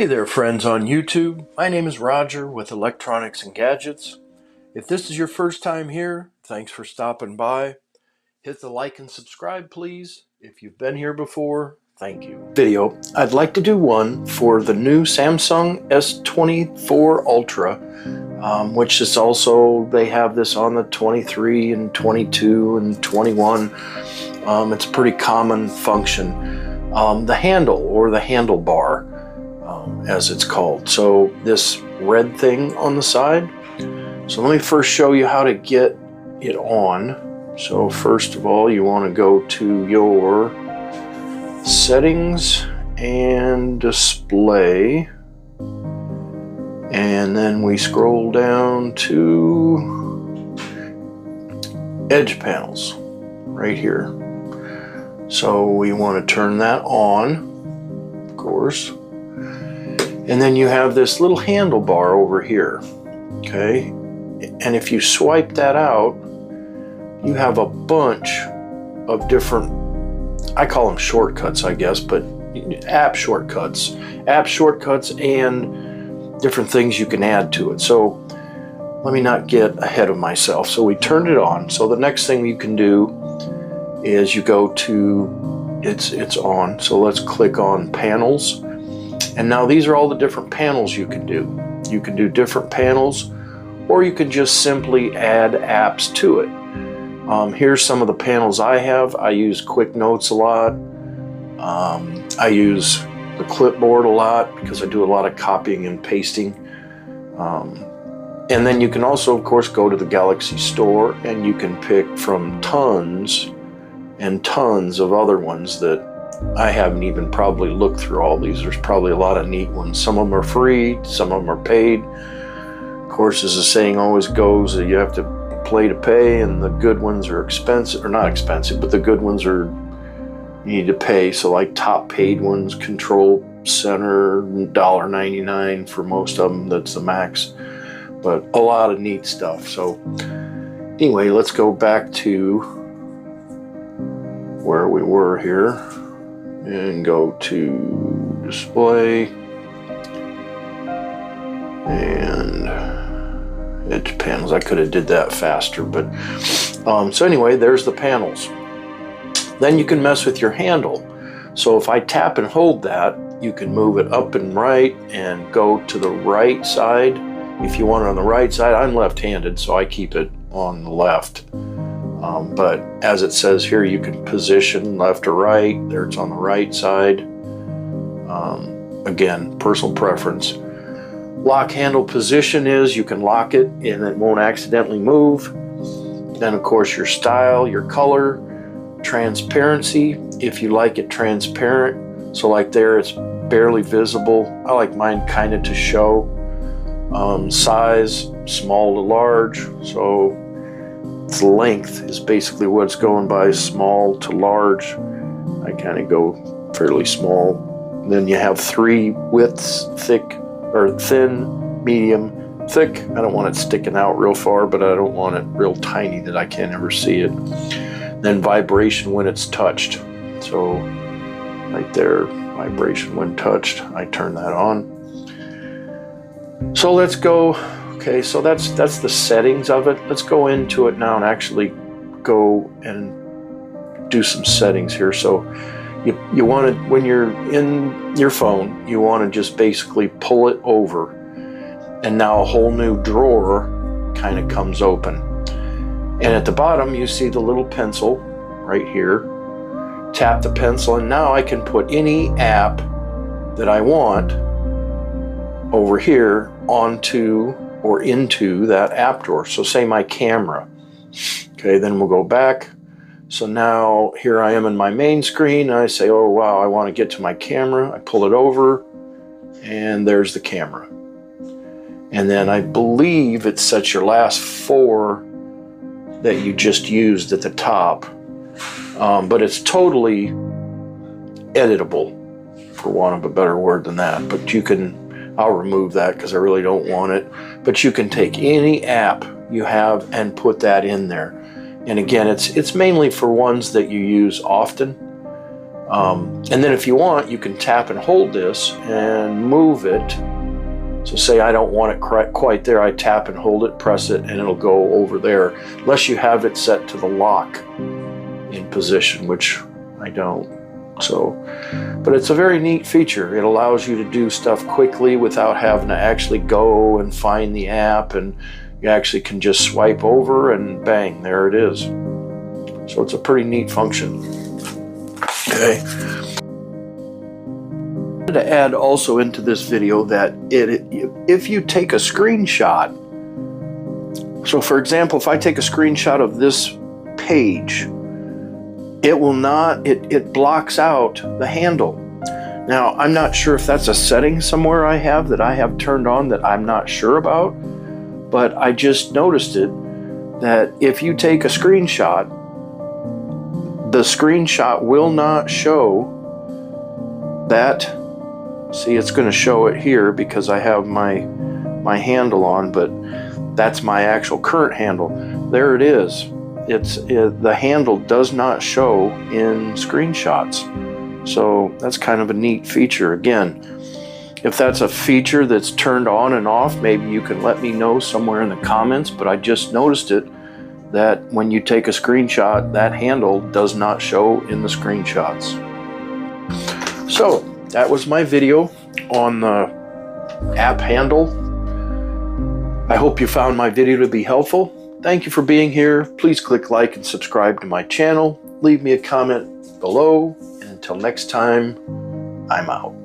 Hey there, friends on YouTube. My name is Roger with Electronics and Gadgets. If this is your first time here, thanks for stopping by. Hit the like and subscribe, please. If you've been here before, thank you. I'd like to do one for the new Samsung S24 Ultra, which is also, they have this on the 23 and 22 and 21. It's a pretty common function. The handle, or the handlebar, as it's called. So this red thing on the side. So let me first show you how to get it on. So first of all, you want to go to your settings and display, and then we scroll down to edge panels right here. So we want to turn that on, of course. And then you have this little handlebar over here, okay? And if you swipe that out, you have a bunch of different, I call them shortcuts, I guess, but app shortcuts and different things you can add to it. So let me not get ahead of myself. So we turned it on. So the next thing you can do is you go to, it's on. So let's click on panels. And now these are all the different panels you can do. You can do different panels, or you can just simply add apps to it. Here's some of the panels I have. I use Quick Notes a lot. I use the clipboard a lot because I do a lot of copying and pasting. And then you can also, of course, go to the Galaxy Store and you can pick from tons and tons of other ones that I haven't even probably looked through all these. There's probably a lot of neat ones. Some of them are free, some of them are paid. Of course, as the saying always goes, that you have to play to pay, and the good ones are expensive, or not expensive, but the good ones are, you need to pay. So like top paid ones, Control Center, $1.99 for most of them, that's the max. But a lot of neat stuff. So anyway, let's go back to where we were here. And go to display and edge panels. I could have did that faster, but so anyway, there's the panels. Then you can mess with your handle. So if I tap and hold that, you can move it up and right and go to the right side. If you want it on the right side, I'm left-handed, so I keep it on the left. But as it says here, you can position left or right. There, it's on the right side. Again, personal preference. Lock handle position is you can lock it and it won't accidentally move. Then, of course, your style, your color, transparency, if you like it transparent. So like there, it's barely visible. I like mine kind of to show. Size, small to large. So its length is basically what it's going by, small to large. I kind of go fairly small. Then you have three widths, thick or thin, medium, thick. I don't want it sticking out real far, but I don't want it real tiny that I can't ever see it. Then vibration when it's touched. So right there, vibration when touched. I turn that on. So let's go. Okay, so that's the settings of it. Let's go into it now and actually go and do some settings here. So you want to, when you're in your phone, you want to just basically pull it over, and now a whole new drawer kind of comes open. And at the bottom you see the little pencil right here. Tap the pencil, and now I can put any app that I want over here onto or into that app drawer. So say my camera. Okay, then we'll go back. So now here I am in my main screen. I say, oh wow, I want to get to my camera. I pull it over, and there's the camera. And then I believe it sets your last four that you just used at the top. But it's totally editable, for want of a better word than that. But you can, I'll remove that because I really don't want it. But you can take any app you have and put that in there. And again, it's mainly for ones that you use often. And then if you want, you can tap and hold this and move it. So say I don't want it quite there, I tap and hold it, press it, and it'll go over there, unless you have it set to the lock in position, which I don't. So, but it's a very neat feature. It allows you to do stuff quickly without having to actually go and find the app, and you actually can just swipe over and bang, there it is. So it's a pretty neat function. Okay. To add also into this video that if you take a screenshot, so for example, if I take a screenshot of this page, it blocks out the handle. Now, I'm not sure if that's a setting somewhere I have turned on that I'm not sure about, but I just noticed it, that if you take a screenshot, the screenshot will not show that. See, it's going to show it here because I have my handle on, but that's my actual current handle. There it is. The handle does not show in screenshots. So that's kind of a neat feature. Again, if that's a feature that's turned on and off, maybe you can let me know somewhere in the comments, but I just noticed it, that when you take a screenshot, that handle does not show in the screenshots. So that was my video on the app handle. I hope you found my video to be helpful. Thank you for being here. Please click like and subscribe to my channel. Leave me a comment below. And until next time, I'm out.